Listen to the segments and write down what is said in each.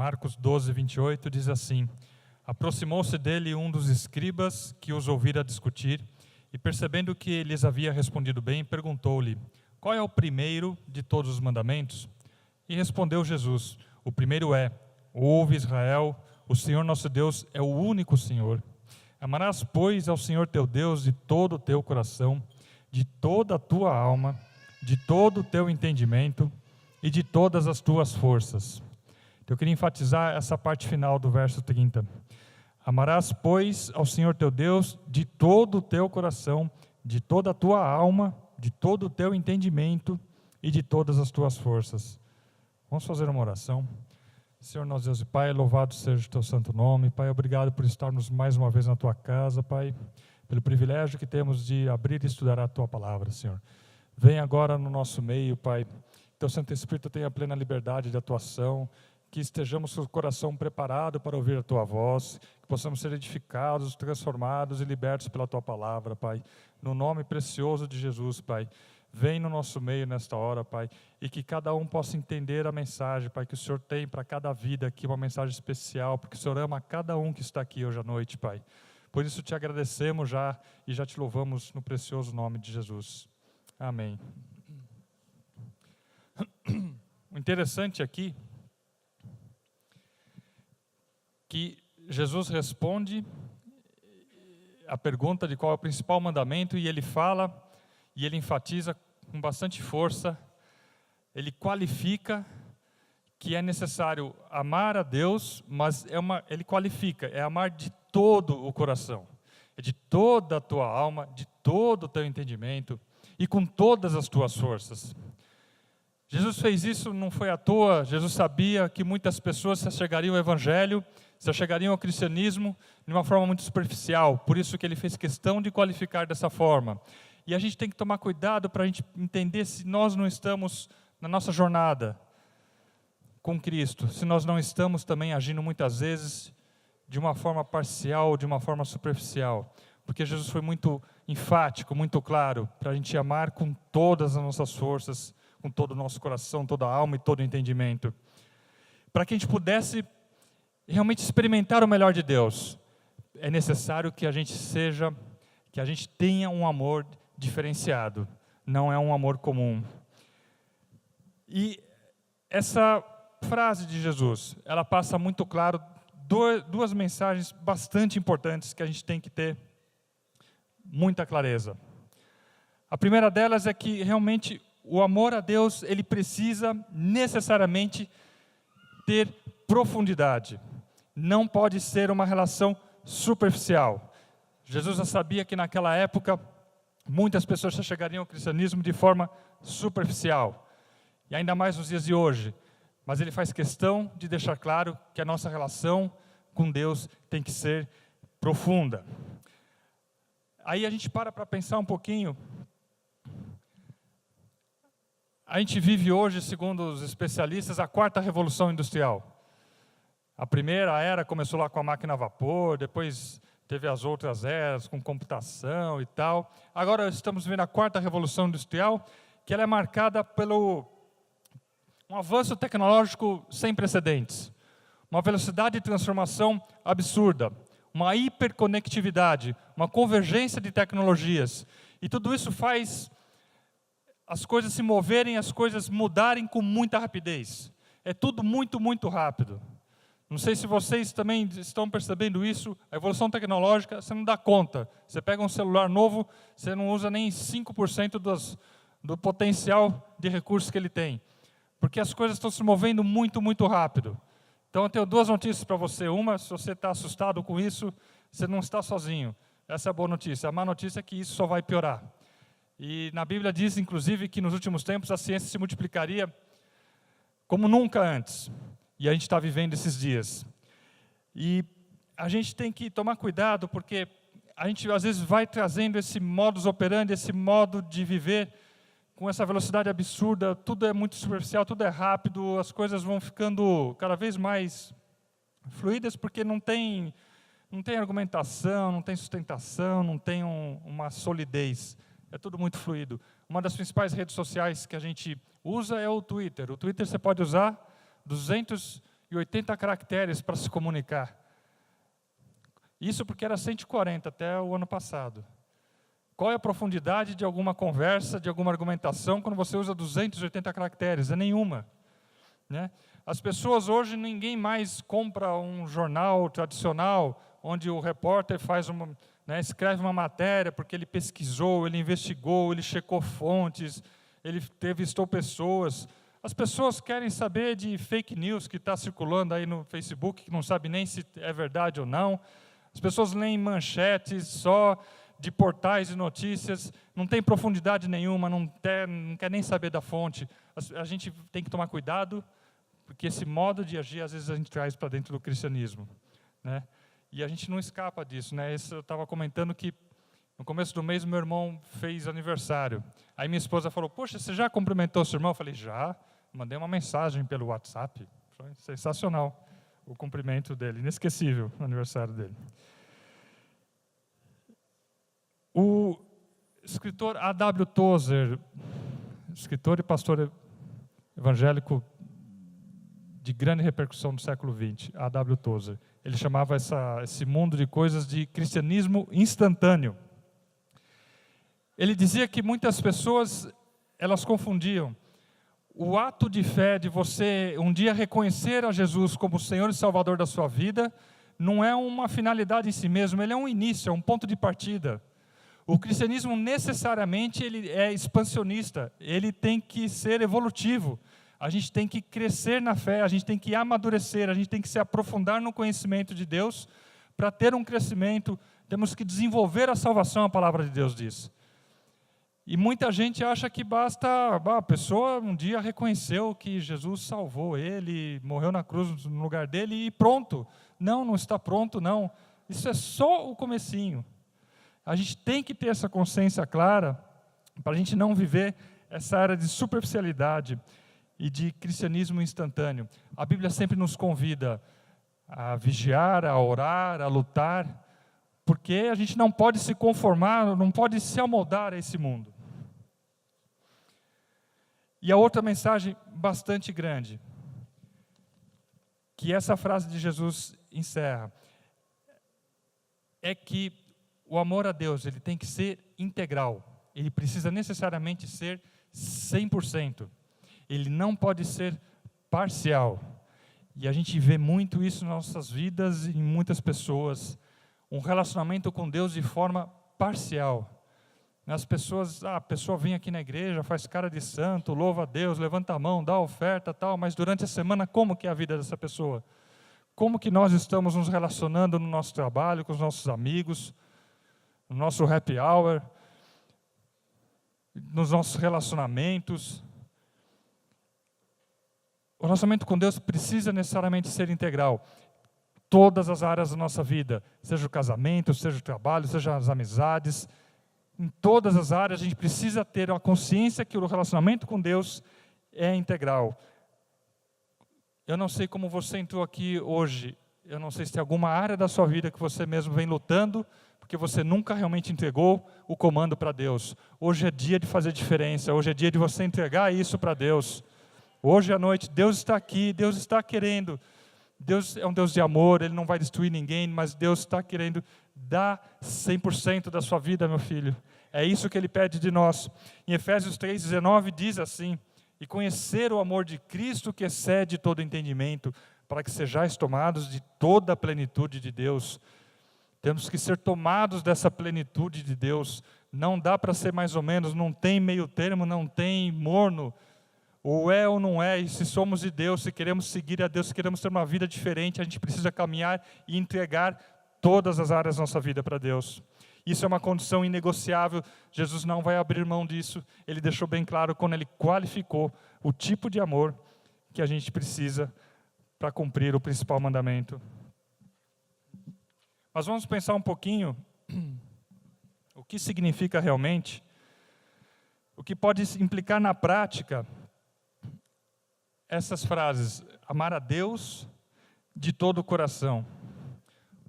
Marcos 12, 28 diz assim: aproximou-se dele um dos escribas que os ouvira discutir, e percebendo que lhes havia respondido bem, perguntou-lhe: qual é o primeiro de todos os mandamentos? E respondeu Jesus: o primeiro é: ouve, Israel, o Senhor nosso Deus é o único Senhor. Amarás, pois, ao Senhor teu Deus de todo o teu coração, de toda a tua alma, de todo o teu entendimento e de todas as tuas forças. Eu queria enfatizar essa parte final do verso 30. Amarás, pois, ao Senhor teu Deus de todo o teu coração, de toda a tua alma, de todo o teu entendimento e de todas as tuas forças. Vamos fazer uma oração. Senhor nosso Deus e Pai, louvado seja o teu santo nome. Pai, obrigado por estarmos mais uma vez na tua casa, Pai, pelo privilégio que temos de abrir e estudar a tua palavra, Senhor. Vem agora no nosso meio, Pai. Teu Santo Espírito tenha plena liberdade de atuação, que estejamos com o coração preparado para ouvir a tua voz, que possamos ser edificados, transformados e libertos pela tua palavra, Pai. No nome precioso de Jesus, Pai. Vem no nosso meio nesta hora, Pai, e que cada um possa entender a mensagem, Pai, que o Senhor tem para cada vida aqui, uma mensagem especial, porque o Senhor ama cada um que está aqui hoje à noite, Pai. Por isso te agradecemos já e já te louvamos no precioso nome de Jesus. Amém. O interessante aqui que Jesus responde a pergunta de qual é o principal mandamento, e ele fala, e ele enfatiza com bastante força, ele qualifica que é necessário amar a Deus, mas ele qualifica, é amar de todo o coração, é de toda a tua alma, de todo o teu entendimento e com todas as tuas forças. Jesus fez isso, não foi à toa. Jesus sabia que muitas pessoas se achegariam ao Evangelho, se achegariam ao cristianismo de uma forma muito superficial. Por isso que ele fez questão de qualificar dessa forma. E a gente tem que tomar cuidado para a gente entender se nós não estamos na nossa jornada com Cristo, se nós não estamos também agindo muitas vezes de uma forma parcial, de uma forma superficial. Porque Jesus foi muito enfático, muito claro, para a gente amar com todas as nossas forças, com todo o nosso coração, toda a alma e todo o entendimento. Para que a gente pudesse realmente experimentar o melhor de Deus, é necessário que a gente tenha um amor diferenciado, não é um amor comum. E essa frase de Jesus, ela passa muito claro duas mensagens bastante importantes que a gente tem que ter muita clareza. A primeira delas é que realmente o amor a Deus, ele precisa necessariamente ter profundidade. Não pode ser uma relação superficial. Jesus já sabia que naquela época muitas pessoas já chegariam ao cristianismo de forma superficial. E ainda mais nos dias de hoje. Mas ele faz questão de deixar claro que a nossa relação com Deus tem que ser profunda. Aí a gente para pensar um pouquinho. A gente vive hoje, segundo os especialistas, a quarta revolução industrial. A primeira era começou lá com a máquina a vapor, depois teve as outras eras com computação e tal. Agora estamos vendo a quarta revolução industrial, que ela é marcada pelo um avanço tecnológico sem precedentes, uma velocidade de transformação absurda, uma hiperconectividade, uma convergência de tecnologias. E tudo isso faz as coisas se moverem, as coisas mudarem com muita rapidez. É tudo muito, muito rápido. Não sei se vocês também estão percebendo isso. A evolução tecnológica, você não dá conta. Você pega um celular novo, você não usa nem 5% do potencial de recursos que ele tem. Porque as coisas estão se movendo muito, muito rápido. Então eu tenho duas notícias para você. Uma, se você está assustado com isso, você não está sozinho. Essa é a boa notícia. A má notícia é que isso só vai piorar. E na Bíblia diz, inclusive, que nos últimos tempos a ciência se multiplicaria como nunca antes. E a gente está vivendo esses dias. E a gente tem que tomar cuidado, porque a gente às vezes vai trazendo esse modus operandi, esse modo de viver, com essa velocidade absurda, tudo é muito superficial, tudo é rápido, as coisas vão ficando cada vez mais fluídas, porque não tem argumentação, não tem sustentação, não tem uma solidez. É tudo muito fluido. Uma das principais redes sociais que a gente usa é o Twitter. O Twitter você pode usar 200 180 caracteres para se comunicar. Isso porque era 140 até o ano passado. Qual é a profundidade de alguma conversa, de alguma argumentação, quando você usa 280 caracteres? É nenhuma. Né? As pessoas hoje, ninguém mais compra um jornal tradicional, onde o repórter escreve uma matéria, porque ele pesquisou, ele investigou, ele checou fontes, ele entrevistou pessoas. As pessoas querem saber de fake news que está circulando aí no Facebook, que não sabe nem se é verdade ou não. As pessoas leem manchetes só de portais de notícias, não tem profundidade nenhuma, não quer nem saber da fonte. A gente tem que tomar cuidado, porque esse modo de agir, às vezes, a gente traz para dentro do cristianismo. Né? E a gente não escapa disso. Né? Eu estava comentando que, no começo do mês, meu irmão fez aniversário. Aí minha esposa falou, poxa, você já cumprimentou seu irmão? Eu falei, já. Mandei uma mensagem pelo WhatsApp. Foi sensacional o cumprimento dele, inesquecível o aniversário dele. O escritor A.W. Tozer, escritor e pastor evangélico de grande repercussão no século XX, A.W. Tozer, ele chamava esse mundo de coisas de cristianismo instantâneo. Ele dizia que muitas pessoas, elas confundiam o ato de fé de você um dia reconhecer a Jesus como o Senhor e Salvador da sua vida, não é uma finalidade em si mesmo, ele é um início, é um ponto de partida. O cristianismo necessariamente ele é expansionista, ele tem que ser evolutivo. A gente tem que crescer na fé, a gente tem que amadurecer, a gente tem que se aprofundar no conhecimento de Deus. Para ter um crescimento, temos que desenvolver a salvação, a palavra de Deus diz. E muita gente acha que basta, a pessoa um dia reconheceu que Jesus salvou ele, morreu na cruz no lugar dele e pronto. Não, não está pronto, não. Isso é só o comecinho. A gente tem que ter essa consciência clara para a gente não viver essa era de superficialidade e de cristianismo instantâneo. A Bíblia sempre nos convida a vigiar, a orar, a lutar, porque a gente não pode se conformar, não pode se amoldar a esse mundo. E a outra mensagem bastante grande, que essa frase de Jesus encerra, é que o amor a Deus, ele tem que ser integral. Ele precisa necessariamente ser 100%. Ele não pode ser parcial. E a gente vê muito isso nas nossas vidas e em muitas pessoas. Um relacionamento com Deus de forma parcial. As pessoas, a pessoa vem aqui na igreja, faz cara de santo, louva a Deus, levanta a mão, dá oferta, tal, mas durante a semana como que é a vida dessa pessoa? Como que nós estamos nos relacionando no nosso trabalho, com os nossos amigos, no nosso happy hour, nos nossos relacionamentos? O relacionamento com Deus precisa necessariamente ser integral. Todas as áreas da nossa vida, seja o casamento, seja o trabalho, seja as amizades, em todas as áreas a gente precisa ter a consciência que o relacionamento com Deus é integral. Eu não sei como você entrou aqui hoje, eu não sei se tem alguma área da sua vida que você mesmo vem lutando, porque você nunca realmente entregou o comando para Deus. Hoje é dia de fazer diferença, hoje é dia de você entregar isso para Deus. Hoje à noite, Deus está aqui, Deus está querendo. Deus é um Deus de amor, Ele não vai destruir ninguém, mas Deus está querendo dar 100% da sua vida, meu filho. É isso que Ele pede de nós. Em Efésios 3,19 diz assim: e conhecer o amor de Cristo que excede todo entendimento, para que sejais tomados de toda a plenitude de Deus. Temos que ser tomados dessa plenitude de Deus. Não dá para ser mais ou menos, não tem meio termo, não tem morno. Ou é ou não é, e se somos de Deus, se queremos seguir a Deus, se queremos ter uma vida diferente, a gente precisa caminhar e entregar todas as áreas da nossa vida para Deus. Isso é uma condição inegociável, Jesus não vai abrir mão disso. Ele deixou bem claro quando Ele qualificou o tipo de amor que a gente precisa para cumprir o principal mandamento. Mas vamos pensar um pouquinho o que significa realmente, o que pode implicar na prática essas frases: amar a Deus de todo o coração.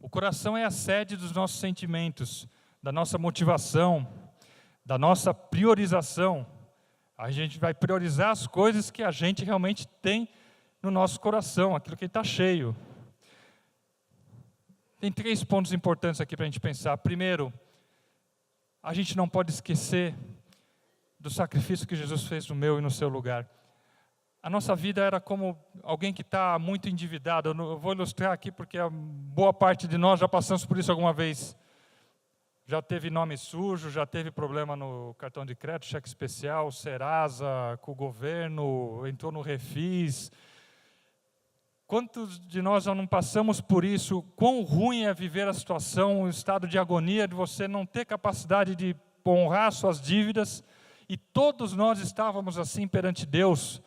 O coração é a sede dos nossos sentimentos, da nossa motivação, da nossa priorização. A gente vai priorizar as coisas que a gente realmente tem no nosso coração, aquilo que está cheio. Tem 3 pontos importantes aqui para a gente pensar. Primeiro, a gente não pode esquecer do sacrifício que Jesus fez no meu e no seu lugar. A nossa vida era como alguém que está muito endividado. Eu vou ilustrar aqui porque a boa parte de nós já passamos por isso alguma vez. Já teve nome sujo, já teve problema no cartão de crédito, cheque especial, Serasa, com o governo, entrou no Refis. Quantos de nós já não passamos por isso? Quão ruim é viver a situação, o estado de agonia, de você não ter capacidade de honrar suas dívidas. E todos nós estávamos assim perante Deus.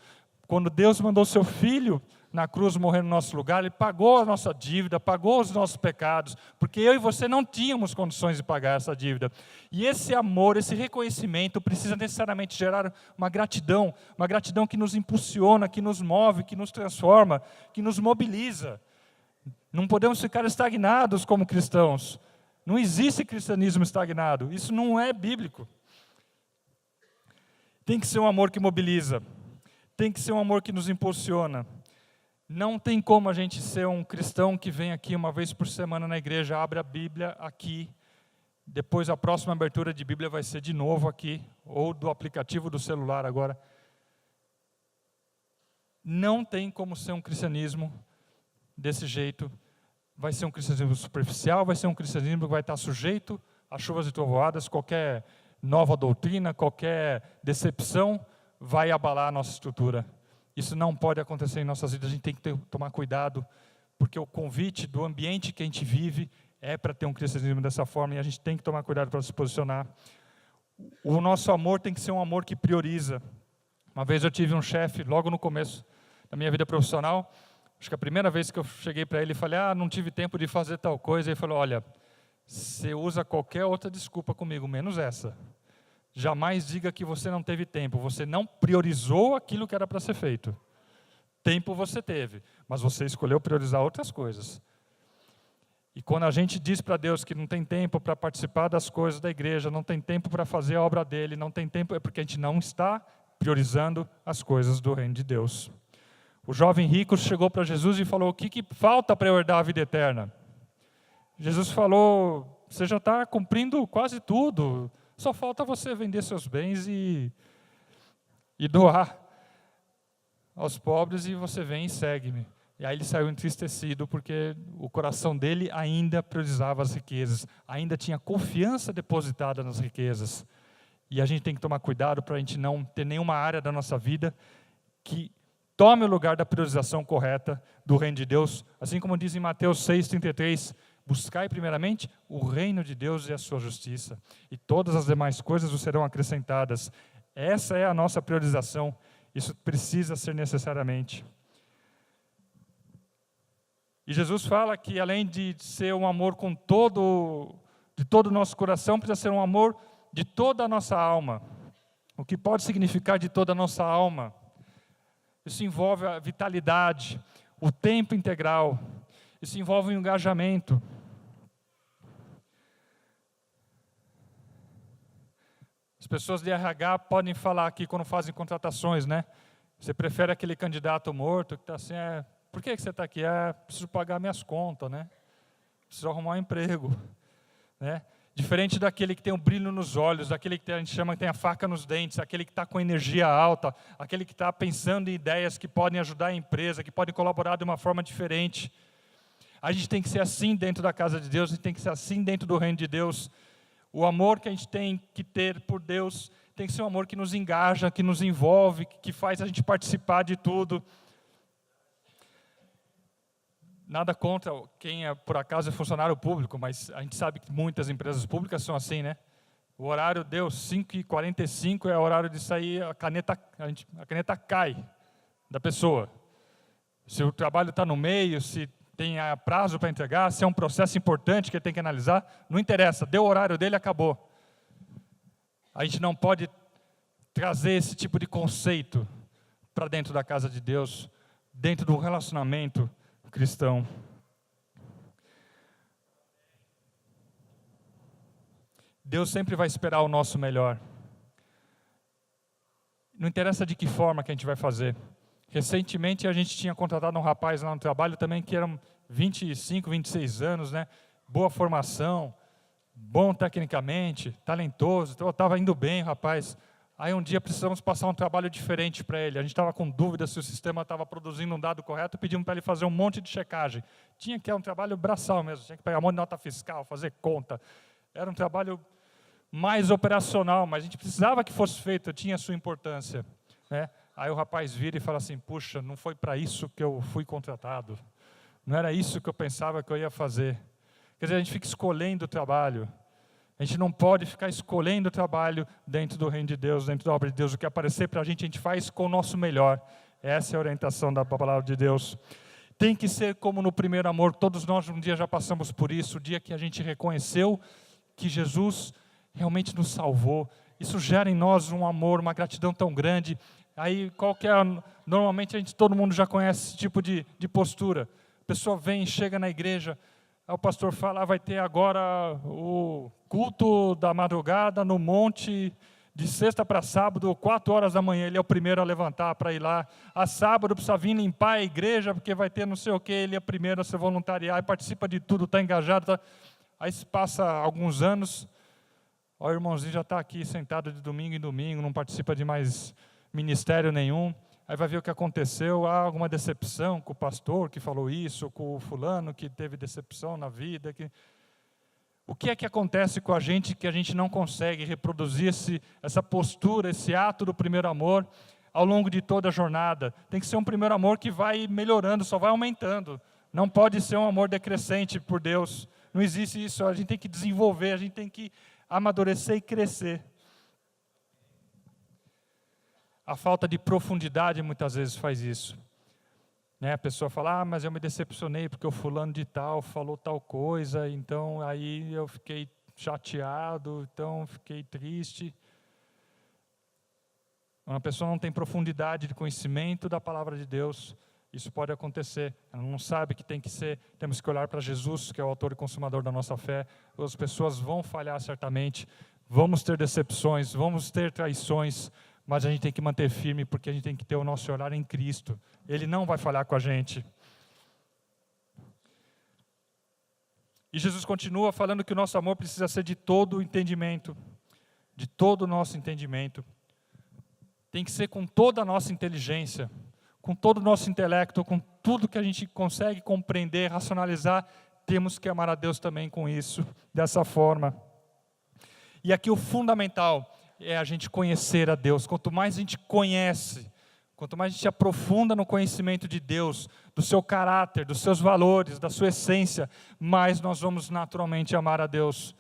Quando Deus mandou seu Filho na cruz morrer no nosso lugar, Ele pagou a nossa dívida, pagou os nossos pecados, porque eu e você não tínhamos condições de pagar essa dívida. E esse amor, esse reconhecimento precisa necessariamente gerar uma gratidão que nos impulsiona, que nos move, que nos transforma, que nos mobiliza. Não podemos ficar estagnados como cristãos. Não existe cristianismo estagnado, isso não é bíblico. Tem que ser um amor que mobiliza, tem que ser um amor que nos impulsiona. Não tem como a gente ser um cristão que vem aqui uma vez por semana na igreja, abre a Bíblia aqui, depois a próxima abertura de Bíblia vai ser de novo aqui, ou do aplicativo do celular agora. Não tem como ser um cristianismo desse jeito. Vai ser um cristianismo superficial, vai ser um cristianismo que vai estar sujeito a chuvas e trovoadas, qualquer nova doutrina, qualquer decepção vai abalar a nossa estrutura. Isso não pode acontecer em nossas vidas, a gente tem que tomar cuidado, porque o convite do ambiente que a gente vive é para ter um cristianismo dessa forma, e a gente tem que tomar cuidado para se posicionar. O nosso amor tem que ser um amor que prioriza. Uma vez eu tive um chefe, logo no começo da minha vida profissional, acho que a primeira vez que eu cheguei para ele e falei, não tive tempo de fazer tal coisa, ele falou, olha, você usa qualquer outra desculpa comigo, menos essa. Jamais diga que você não teve tempo, você não priorizou aquilo que era para ser feito. Tempo você teve, mas você escolheu priorizar outras coisas. E quando a gente diz para Deus que não tem tempo para participar das coisas da igreja, não tem tempo para fazer a obra dele, não tem tempo, é porque a gente não está priorizando as coisas do reino de Deus. O jovem rico chegou para Jesus e falou, o que falta para eu herdar a vida eterna? Jesus falou, você já está cumprindo quase tudo, só falta você vender seus bens e doar aos pobres e você vem e segue-me. E aí ele saiu entristecido porque o coração dele ainda priorizava as riquezas, ainda tinha confiança depositada nas riquezas. E a gente tem que tomar cuidado para a gente não ter nenhuma área da nossa vida que tome o lugar da priorização correta do reino de Deus. Assim como diz em Mateus 6,33, buscai primeiramente o reino de Deus e a sua justiça, e todas as demais coisas vos serão acrescentadas. Essa é a nossa priorização, isso precisa ser necessariamente. E Jesus fala que além de ser um amor de todo o nosso coração, precisa ser um amor de toda a nossa alma. O que pode significar de toda a nossa alma? Isso envolve a vitalidade, o tempo integral, isso envolve o engajamento. As pessoas de RH podem falar aqui quando fazem contratações, né? Você prefere aquele candidato morto que está assim, por que você está aqui? Preciso pagar minhas contas, né? Preciso arrumar um emprego, né? Diferente daquele que tem um brilho nos olhos, daquele que a gente chama que tem a faca nos dentes, aquele que está com energia alta, aquele que está pensando em ideias que podem ajudar a empresa, que podem colaborar de uma forma diferente. A gente tem que ser assim dentro da casa de Deus, a gente tem que ser assim dentro do reino de Deus. O amor que a gente tem que ter por Deus tem que ser um amor que nos engaja, que nos envolve, que faz a gente participar de tudo. Nada contra quem por acaso é funcionário público, mas a gente sabe que muitas empresas públicas são assim, né? O horário deu 5h45, é o horário de sair, a caneta cai da pessoa. Se o trabalho está no meio, se tem prazo para entregar, se é um processo importante que ele tem que analisar, não interessa, deu o horário dele, acabou. A gente não pode trazer esse tipo de conceito para dentro da casa de Deus, dentro do relacionamento cristão. Deus sempre vai esperar o nosso melhor. Não interessa de que forma que a gente vai fazer. Recentemente a gente tinha contratado um rapaz lá no trabalho também que era 25, 26 anos, né? Boa formação, bom tecnicamente, talentoso, então estava indo bem, rapaz. Aí um dia precisamos passar um trabalho diferente para ele. A gente estava com dúvida se o sistema estava produzindo um dado correto, pedimos para ele fazer um monte de checagem. Tinha que é um trabalho braçal mesmo, tinha que pegar um monte de nota fiscal, fazer conta. Era um trabalho mais operacional, mas a gente precisava que fosse feito, tinha a sua importância, né? Aí o rapaz vira e fala assim, puxa, não foi para isso que eu fui contratado. Não era isso que eu pensava que eu ia fazer. Quer dizer, a gente fica escolhendo o trabalho. A gente não pode ficar escolhendo o trabalho dentro do reino de Deus, dentro da obra de Deus. O que aparecer para a gente faz com o nosso melhor. Essa é a orientação da palavra de Deus. Tem que ser como no primeiro amor. Todos nós um dia já passamos por isso. O dia que a gente reconheceu que Jesus realmente nos salvou. Isso gera em nós um amor, uma gratidão tão grande. Aí, normalmente todo mundo já conhece esse tipo de postura. A pessoa vem, chega na igreja, aí o pastor fala, vai ter agora o culto da madrugada no monte, de sexta para sábado, 4 horas da manhã, ele é o primeiro a levantar para ir lá. A sábado precisa vir limpar a igreja, porque vai ter não sei o quê, ele é o primeiro a se voluntariar, participa de tudo, está engajado. Tá. Aí se passa alguns anos, o irmãozinho já está aqui sentado de domingo em domingo, não participa de mais ministério nenhum. Aí vai ver o que aconteceu, há alguma decepção com o pastor que falou isso, com o fulano que teve decepção na vida. O que é que acontece com a gente que a gente não consegue reproduzir essa postura, esse ato do primeiro amor ao longo de toda a jornada? Tem que ser um primeiro amor que vai melhorando, só vai aumentando. Não pode ser um amor decrescente por Deus. Não existe isso, a gente tem que desenvolver, a gente tem que amadurecer e crescer. A falta de profundidade muitas vezes faz isso. Né? A pessoa fala, mas eu me decepcionei porque o fulano de tal falou tal coisa, então aí eu fiquei chateado, então fiquei triste. Uma pessoa não tem profundidade de conhecimento da palavra de Deus, isso pode acontecer. Ela não sabe que temos que olhar para Jesus, que é o autor e consumador da nossa fé. As pessoas vão falhar certamente, vamos ter decepções, vamos ter traições, mas a gente tem que manter firme, porque a gente tem que ter o nosso olhar em Cristo. Ele não vai falhar com a gente. E Jesus continua falando que o nosso amor precisa ser de todo o entendimento, de todo o nosso entendimento. Tem que ser com toda a nossa inteligência, com todo o nosso intelecto, com tudo que a gente consegue compreender, racionalizar, temos que amar a Deus também com isso, dessa forma. E aqui o fundamental é a gente conhecer a Deus. Quanto mais a gente conhece, quanto mais a gente aprofunda no conhecimento de Deus, do seu caráter, dos seus valores, da sua essência, mais nós vamos naturalmente amar a Deus.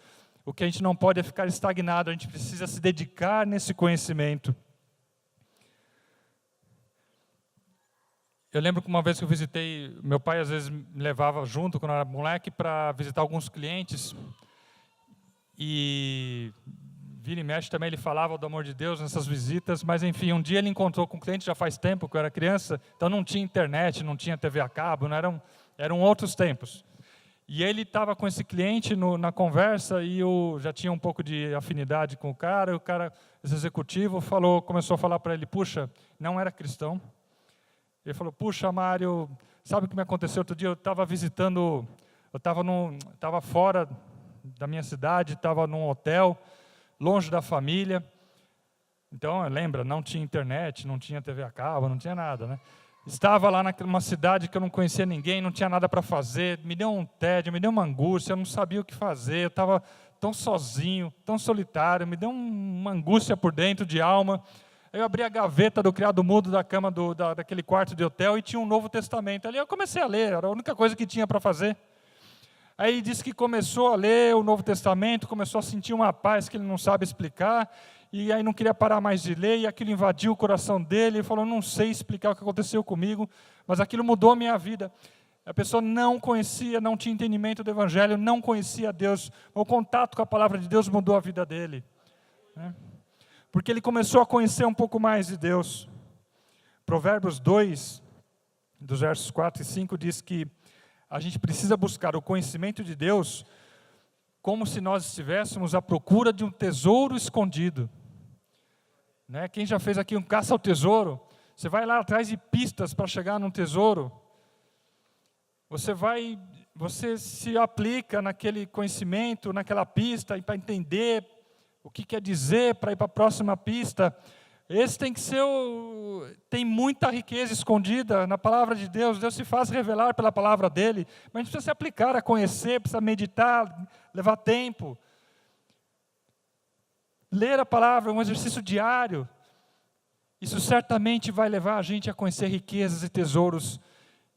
O que a gente não pode é ficar estagnado, a gente precisa se dedicar nesse conhecimento. Eu lembro que uma vez que eu visitei, meu pai às vezes me levava junto, quando eu era moleque, para visitar alguns clientes, e vira e mexe também ele falava do amor de Deus nessas visitas, mas enfim, um dia ele encontrou com um cliente, já faz tempo que eu era criança, então não tinha internet, não tinha TV a cabo, eram outros tempos. E ele estava com esse cliente na conversa, e eu já tinha um pouco de afinidade com o cara, esse executivo, começou a falar para ele, puxa, não era cristão. Ele falou, puxa, Mário, sabe o que me aconteceu outro dia? Eu estava visitando, eu estava fora da minha cidade, estava num hotel, longe da família. Então, lembra, não tinha internet, não tinha TV a cabo, não tinha nada, né? Estava lá numa cidade que eu não conhecia ninguém, não tinha nada para fazer, me deu um tédio, me deu uma angústia, eu não sabia o que fazer, eu estava tão sozinho, tão solitário, me deu uma angústia por dentro de alma. Eu abri a gaveta do criado mudo da cama daquele quarto de hotel e tinha um Novo Testamento. Ali eu comecei a ler, era a única coisa que tinha para fazer. Aí ele disse que começou a ler o Novo Testamento, começou a sentir uma paz que ele não sabe explicar, e aí não queria parar mais de ler, e aquilo invadiu o coração dele, ele falou, não sei explicar o que aconteceu comigo, mas aquilo mudou a minha vida. A pessoa não conhecia, não tinha entendimento do Evangelho, não conhecia Deus, o contato com a palavra de Deus mudou a vida dele, né? Porque ele começou a conhecer um pouco mais de Deus. Provérbios 2, dos versos 4 e 5, diz que a gente precisa buscar o conhecimento de Deus como se nós estivéssemos à procura de um tesouro escondido. Né? Quem já fez aqui um caça ao tesouro, Você vai lá atrás de pistas para chegar num tesouro. Você se aplica naquele conhecimento, naquela pista, para entender o que quer dizer para ir para a próxima pista. Esse tem que ser tem muita riqueza escondida na palavra de Deus. Deus se faz revelar pela palavra dele, mas a gente precisa se aplicar a conhecer, precisa meditar, levar tempo. Ler a palavra é um exercício diário. Isso certamente vai levar a gente a conhecer riquezas e tesouros,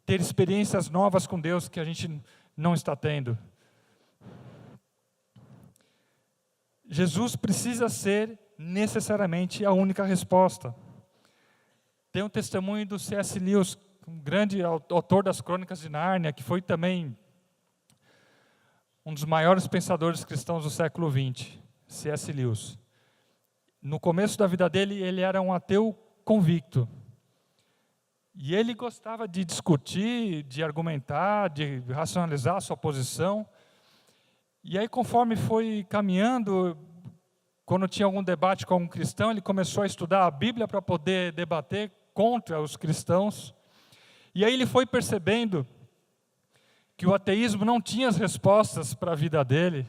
ter experiências novas com Deus que a gente não está tendo. Jesus precisa ser necessariamente a única resposta. Tem um testemunho do C.S. Lewis, um grande autor das Crônicas de Nárnia, que foi também um dos maiores pensadores cristãos do século XX, C.S. Lewis. No começo da vida dele, ele era um ateu convicto. E ele gostava de discutir, de argumentar, de racionalizar a sua posição. E aí, conforme foi caminhando, quando tinha algum debate com algum cristão, ele começou a estudar a Bíblia para poder debater contra os cristãos. E aí ele foi percebendo que o ateísmo não tinha as respostas para a vida dele.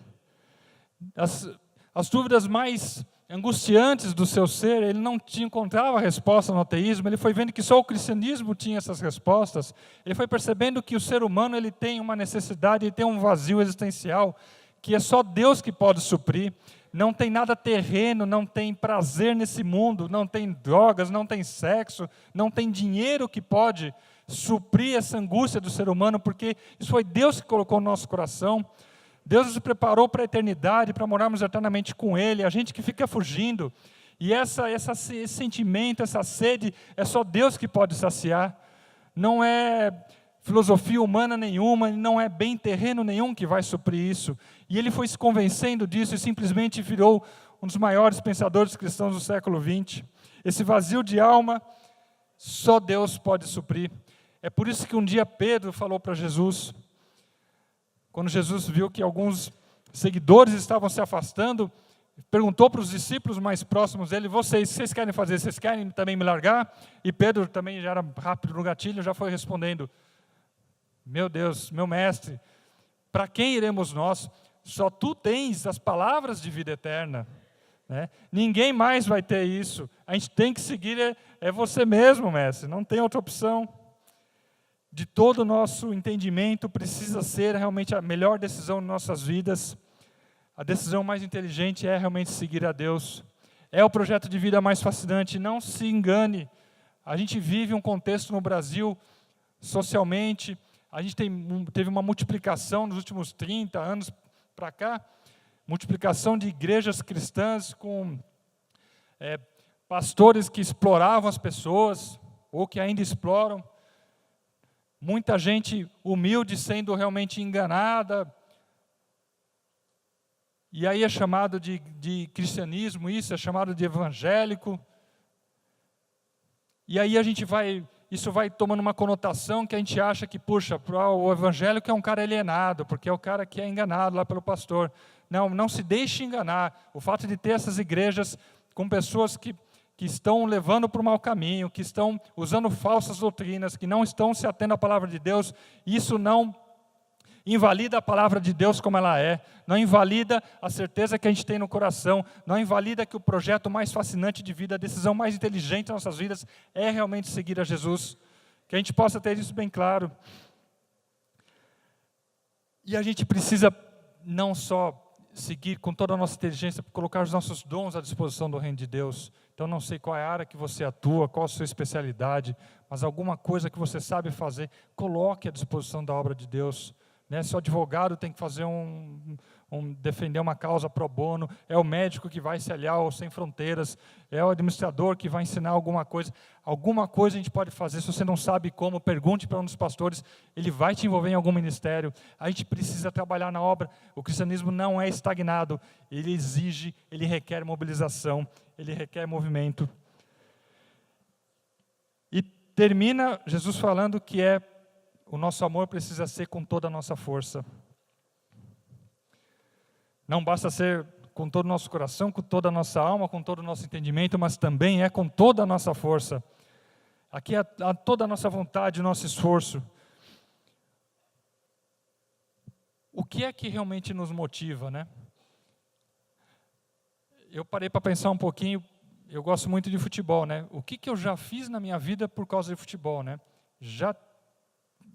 As dúvidas mais angustiantes do seu ser, ele não encontrava a resposta no ateísmo. Ele foi vendo que só o cristianismo tinha essas respostas. Ele foi percebendo que o ser humano ele tem uma necessidade, ele tem um vazio existencial, que é só Deus que pode suprir. Não tem nada terreno, não tem prazer nesse mundo, não tem drogas, não tem sexo, não tem dinheiro que pode suprir essa angústia do ser humano, porque isso foi Deus que colocou no nosso coração. Deus nos preparou para a eternidade, para morarmos eternamente com Ele. A gente que fica fugindo. E esse sentimento, essa sede, é só Deus que pode saciar. Não é filosofia humana nenhuma, não é bem terreno nenhum que vai suprir isso. E ele foi se convencendo disso e simplesmente virou um dos maiores pensadores cristãos do século XX. Esse vazio de alma, só Deus pode suprir. É por isso que um dia Pedro falou para Jesus, quando Jesus viu que alguns seguidores estavam se afastando, perguntou para os discípulos mais próximos dele, vocês querem fazer, vocês querem também me largar? E Pedro também já era rápido no gatilho, já foi respondendo, meu Deus, meu mestre, para quem iremos nós? Só tu tens as palavras de vida eterna. Né? Ninguém mais vai ter isso. A gente tem que seguir, é você mesmo, mestre, não tem outra opção. De todo o nosso entendimento precisa ser realmente a melhor decisão em nossas vidas. A decisão mais inteligente é realmente seguir a Deus. É o projeto de vida mais fascinante, não se engane. A gente vive um contexto no Brasil, socialmente, a gente teve uma multiplicação nos últimos 30 anos para cá, multiplicação de igrejas cristãs com pastores que exploravam as pessoas, ou que ainda exploram. Muita gente humilde sendo realmente enganada. E aí é chamado de cristianismo, isso é chamado de evangélico. E aí isso vai tomando uma conotação que a gente acha que, puxa, o evangélico é um cara alienado, porque é o cara que é enganado lá pelo pastor. Não se deixe enganar. O fato de ter essas igrejas com pessoas que estão levando para o mau caminho, que estão usando falsas doutrinas, que não estão se atendo à palavra de Deus, isso não invalida a palavra de Deus como ela é, não invalida a certeza que a gente tem no coração, não invalida que o projeto mais fascinante de vida, a decisão mais inteligente das nossas vidas é realmente seguir a Jesus. Que a gente possa ter isso bem claro. E a gente precisa não só seguir com toda a nossa inteligência, colocar os nossos dons à disposição do reino de Deus. Então, não sei qual é a área que você atua, qual a sua especialidade, mas alguma coisa que você sabe fazer, coloque à disposição da obra de Deus. Né? Se o advogado tem que fazer defender uma causa pro bono, é o médico que vai se aliar ao Sem Fronteiras, é o administrador que vai ensinar alguma coisa a gente pode fazer. Se você não sabe como, pergunte para um dos pastores, ele vai te envolver em algum ministério. A gente precisa trabalhar na obra. O cristianismo não é estagnado, ele requer mobilização, ele requer movimento. E termina Jesus falando que o nosso amor precisa ser com toda a nossa força. Não basta ser com todo o nosso coração, com toda a nossa alma, com todo o nosso entendimento, mas também é com toda a nossa força. Aqui é toda a nossa vontade, o nosso esforço. O que é que realmente nos motiva, né? Eu parei para pensar um pouquinho, eu gosto muito de futebol, né? O que eu já fiz na minha vida por causa de futebol, né? Já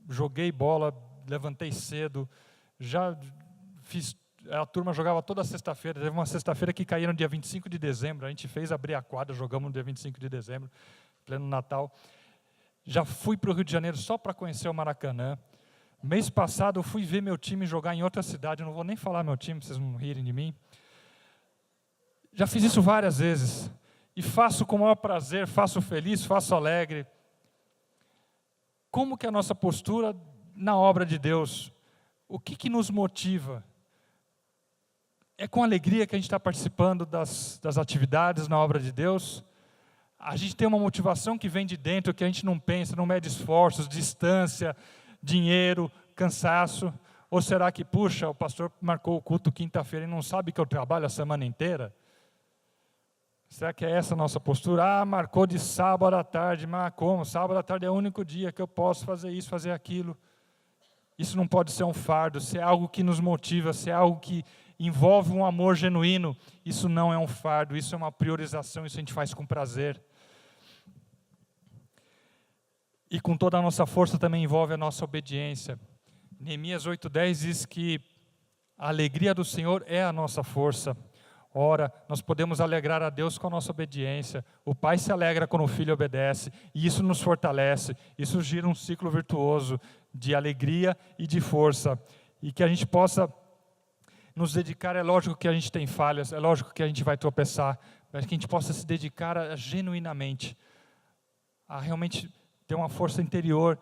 joguei bola, levantei cedo, já fiz... A turma jogava toda sexta-feira, teve uma sexta-feira que caía no dia 25 de dezembro, a gente fez abrir a quadra, jogamos no dia 25 de dezembro, pleno Natal. Já fui para o Rio de Janeiro só para conhecer o Maracanã. Mês passado eu fui ver meu time jogar em outra cidade, eu não vou nem falar meu time, para vocês não rirem de mim. Já fiz isso várias vezes, e faço com o maior prazer, faço feliz, faço alegre. Como que é a nossa postura na obra de Deus? O que nos motiva? É com alegria que a gente está participando das atividades na obra de Deus? A gente tem uma motivação que vem de dentro, que a gente não pensa, não mede esforços, distância, dinheiro, cansaço? Ou será que, puxa, o pastor marcou o culto quinta-feira e não sabe que eu trabalho a semana inteira? Será que é essa a nossa postura? Ah, marcou de sábado à tarde, mas como? Sábado à tarde é o único dia que eu posso fazer isso, fazer aquilo. Isso não pode ser um fardo, se é algo que nos motiva, se é algo que envolve um amor genuíno, isso não é um fardo, isso é uma priorização, isso a gente faz com prazer. E com toda a nossa força também envolve a nossa obediência. Neemias 8:10 diz que a alegria do Senhor é a nossa força. Ora, nós podemos alegrar a Deus com a nossa obediência. O pai se alegra quando o filho obedece, e isso nos fortalece, isso gira um ciclo virtuoso de alegria e de força. E que a gente possa nos dedicar, é lógico que a gente tem falhas, é lógico que a gente vai tropeçar, mas que a gente possa se dedicar genuinamente, a realmente ter uma força interior,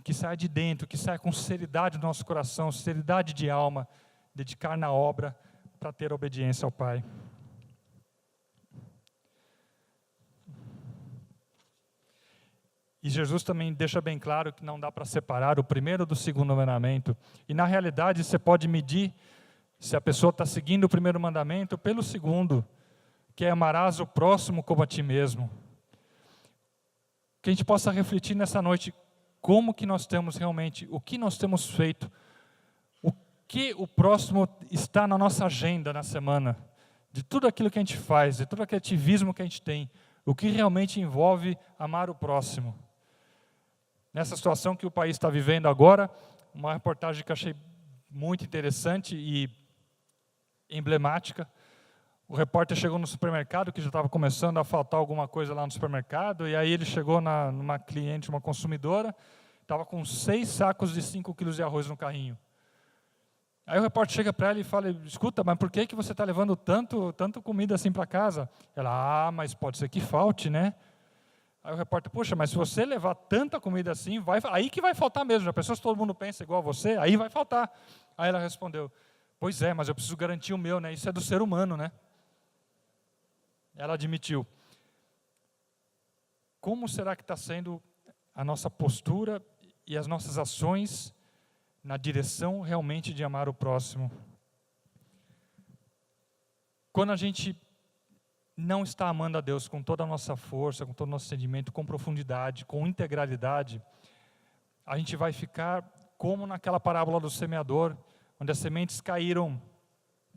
que saia de dentro, que saia com sinceridade do nosso coração, sinceridade de alma, dedicar na obra, para ter obediência ao Pai. E Jesus também deixa bem claro que não dá para separar o primeiro do segundo mandamento. E na realidade você pode medir se a pessoa está seguindo o primeiro mandamento pelo segundo, que é amarás o próximo como a ti mesmo. Que a gente possa refletir nessa noite como que nós temos realmente, o que nós temos feito, que o próximo está na nossa agenda na semana, de tudo aquilo que a gente faz, de todo aquele ativismo que a gente tem, o que realmente envolve amar o próximo. Nessa situação que o país está vivendo agora, uma reportagem que eu achei muito interessante e emblemática. O repórter chegou no supermercado, que já estava começando a faltar alguma coisa lá no supermercado, e aí ele chegou numa cliente, uma consumidora, estava com 6 sacos de 5 quilos de arroz no carrinho. Aí o repórter chega para ela e fala, escuta, mas por que você está levando tanto comida assim para casa? Ela, mas pode ser que falte, né? Aí o repórter, poxa, mas se você levar tanta comida assim, aí que vai faltar mesmo. Já pensou se todo mundo pensa igual a você? Aí vai faltar. Aí ela respondeu, pois é, mas eu preciso garantir o meu, né? Isso é do ser humano, né? Ela admitiu. Como será que está sendo a nossa postura e as nossas ações na direção realmente de amar o próximo? Quando a gente não está amando a Deus com toda a nossa força, com todo o nosso sentimento, com profundidade, com integralidade, a gente vai ficar como naquela parábola do semeador, onde as sementes caíram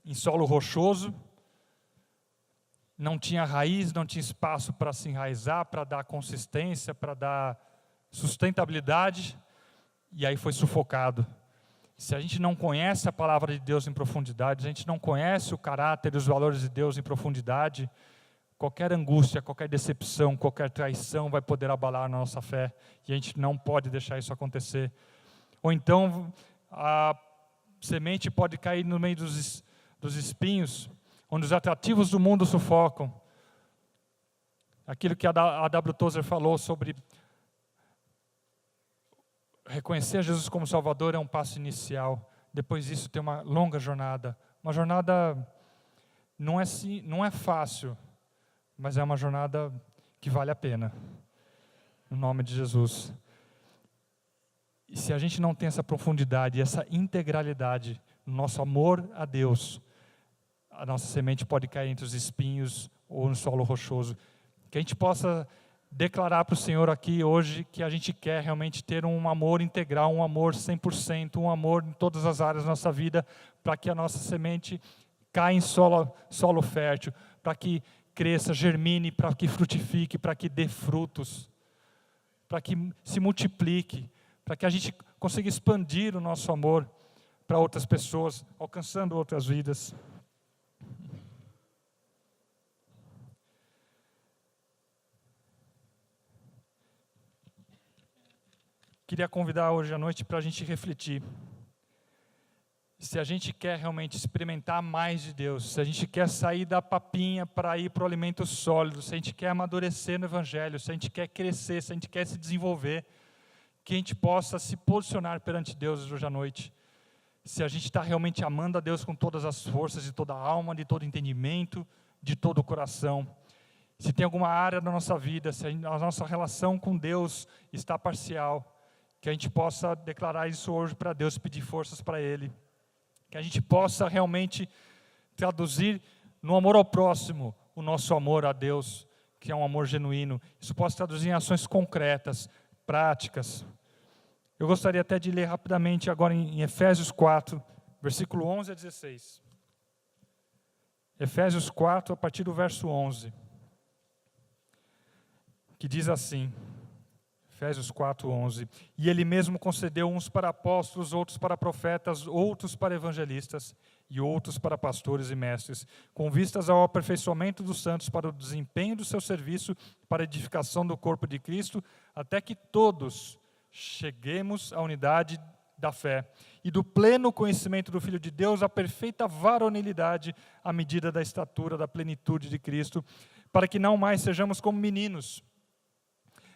em solo rochoso, não tinha raiz, não tinha espaço para se enraizar, para dar consistência, para dar sustentabilidade, e aí foi sufocado. Se a gente não conhece a palavra de Deus em profundidade, se a gente não conhece o caráter e os valores de Deus em profundidade, qualquer angústia, qualquer decepção, qualquer traição vai poder abalar a nossa fé, e a gente não pode deixar isso acontecer. Ou então, a semente pode cair no meio dos espinhos, onde os atrativos do mundo sufocam. Aquilo que a W. Tozer falou sobre reconhecer Jesus como Salvador é um passo inicial. Depois disso tem uma longa jornada. Uma jornada não é fácil, mas é uma jornada que vale a pena. No nome de Jesus. E se a gente não tem essa profundidade, essa integralidade no nosso amor a Deus, a nossa semente pode cair entre os espinhos ou no solo rochoso. Que a gente possa declarar para o Senhor aqui hoje que a gente quer realmente ter um amor integral, um amor 100%, um amor em todas as áreas da nossa vida, para que a nossa semente caia em solo fértil, para que cresça, germine, para que frutifique, para que dê frutos, para que se multiplique, para que a gente consiga expandir o nosso amor para outras pessoas, alcançando outras vidas. Queria convidar hoje à noite para a gente refletir. Se a gente quer realmente experimentar mais de Deus, se a gente quer sair da papinha para ir para o alimento sólido, se a gente quer amadurecer no Evangelho, se a gente quer crescer, se a gente quer se desenvolver, que a gente possa se posicionar perante Deus hoje à noite. Se a gente está realmente amando a Deus com todas as forças, de toda a alma, de todo entendimento, de todo o coração. Se tem alguma área da nossa vida, se a nossa relação com Deus está parcial, que a gente possa declarar isso hoje para Deus, pedir forças para Ele. Que a gente possa realmente traduzir no amor ao próximo o nosso amor a Deus, que é um amor genuíno. Isso possa traduzir em ações concretas, práticas. Eu gostaria até de ler rapidamente agora em Efésios 4, versículo 11 a 16. Efésios 4, a partir do verso 11. Que diz assim... Efésios 4, 11. E Ele mesmo concedeu uns para apóstolos, outros para profetas, outros para evangelistas e outros para pastores e mestres, com vistas ao aperfeiçoamento dos santos para o desempenho do seu serviço, para a edificação do corpo de Cristo, até que todos cheguemos à unidade da fé e do pleno conhecimento do Filho de Deus, à perfeita varonilidade, à medida da estatura da plenitude de Cristo, para que não mais sejamos como meninos,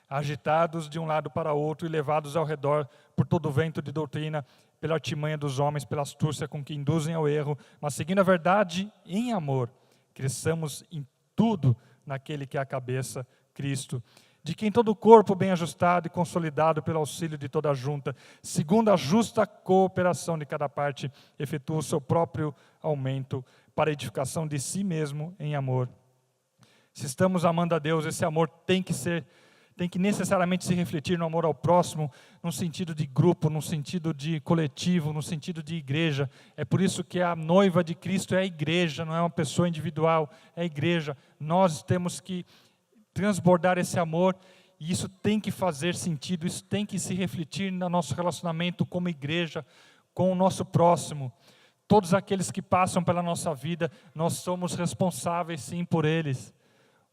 agitados de um lado para outro e levados ao redor por todo o vento de doutrina, pela artimanha dos homens, pela astúcia com que induzem ao erro, mas seguindo a verdade em amor, cresçamos em tudo naquele que é a cabeça, Cristo, de quem todo o corpo bem ajustado e consolidado pelo auxílio de toda a junta, segundo a justa cooperação de cada parte, efetua o seu próprio aumento para a edificação de si mesmo em amor. Se estamos amando a Deus, esse amor tem que necessariamente se refletir no amor ao próximo, no sentido de grupo, no sentido de coletivo, no sentido de igreja. É por isso que a noiva de Cristo é a igreja, não é uma pessoa individual, é a igreja. Nós temos que transbordar esse amor e isso tem que fazer sentido, isso tem que se refletir no nosso relacionamento como igreja, com o nosso próximo. Todos aqueles que passam pela nossa vida, nós somos responsáveis sim por eles.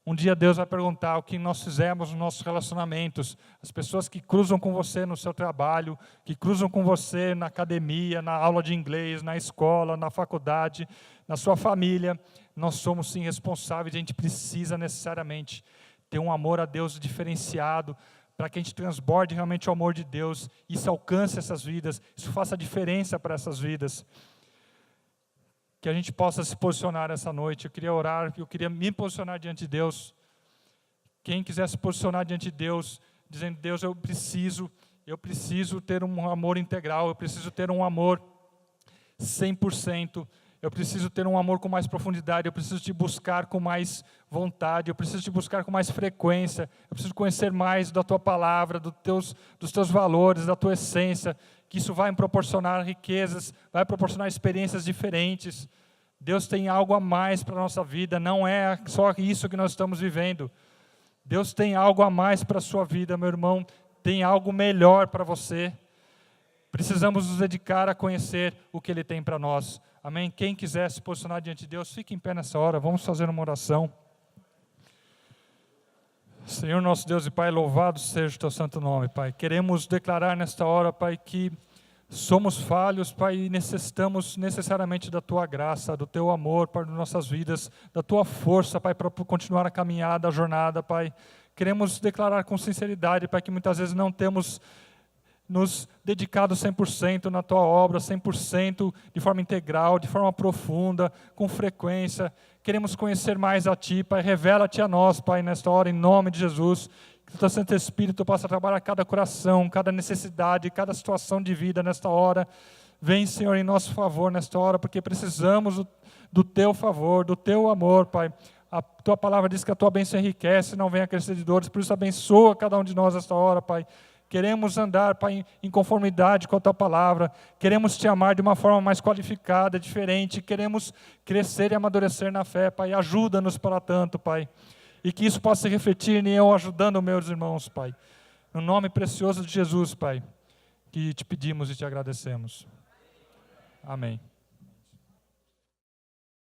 Um dia Deus vai perguntar o que nós fizemos nos nossos relacionamentos. As pessoas que cruzam com você no seu trabalho, que cruzam com você na academia, na aula de inglês, na escola, na faculdade, na sua família. Nós somos sim responsáveis, a gente precisa necessariamente ter um amor a Deus diferenciado, para que a gente transborde realmente o amor de Deus, isso alcance essas vidas, isso faça diferença para essas vidas. Que a gente possa se posicionar essa noite. Eu queria orar, eu queria me posicionar diante de Deus. Quem quiser se posicionar diante de Deus, dizendo, Deus, eu preciso ter um amor integral, eu preciso ter um amor 100%, eu preciso ter um amor com mais profundidade, eu preciso te buscar com mais vontade, eu preciso te buscar com mais frequência, eu preciso conhecer mais da tua palavra, dos teus valores, da tua essência, que isso vai me proporcionar riquezas, vai proporcionar experiências diferentes. Deus tem algo a mais para a nossa vida, não é só isso que nós estamos vivendo. Deus tem algo a mais para a sua vida, meu irmão, tem algo melhor para você. Precisamos nos dedicar a conhecer o que Ele tem para nós. Amém? Quem quiser se posicionar diante de Deus, fique em pé nessa hora, vamos fazer uma oração. Senhor nosso Deus e Pai, louvado seja o Teu santo nome, Pai. Queremos declarar nesta hora, Pai, que somos falhos, Pai, e necessitamos necessariamente da Tua graça, do Teu amor para nossas vidas, da Tua força, Pai, para continuar a caminhada, a jornada, Pai. Queremos declarar com sinceridade, Pai, que muitas vezes não temos nos dedicado 100% na Tua obra, 100% de forma integral, de forma profunda, com frequência. Queremos conhecer mais a Ti, Pai. Revela-te a nós, Pai, nesta hora, em nome de Jesus. Que o Teu Santo Espírito possa trabalhar cada coração, cada necessidade, cada situação de vida nesta hora. Vem, Senhor, em nosso favor nesta hora, porque precisamos do Teu favor, do Teu amor, Pai. A Tua palavra diz que a Tua bênção enriquece, não vem acrescer de dores, por isso abençoa cada um de nós esta hora, Pai. Queremos andar, Pai, em conformidade com a Tua palavra. Queremos Te amar de uma forma mais qualificada, diferente. Queremos crescer e amadurecer na fé, Pai. Ajuda-nos para tanto, Pai. E que isso possa se refletir em eu ajudando meus irmãos, Pai. No nome precioso de Jesus, Pai, que Te pedimos e Te agradecemos. Amém.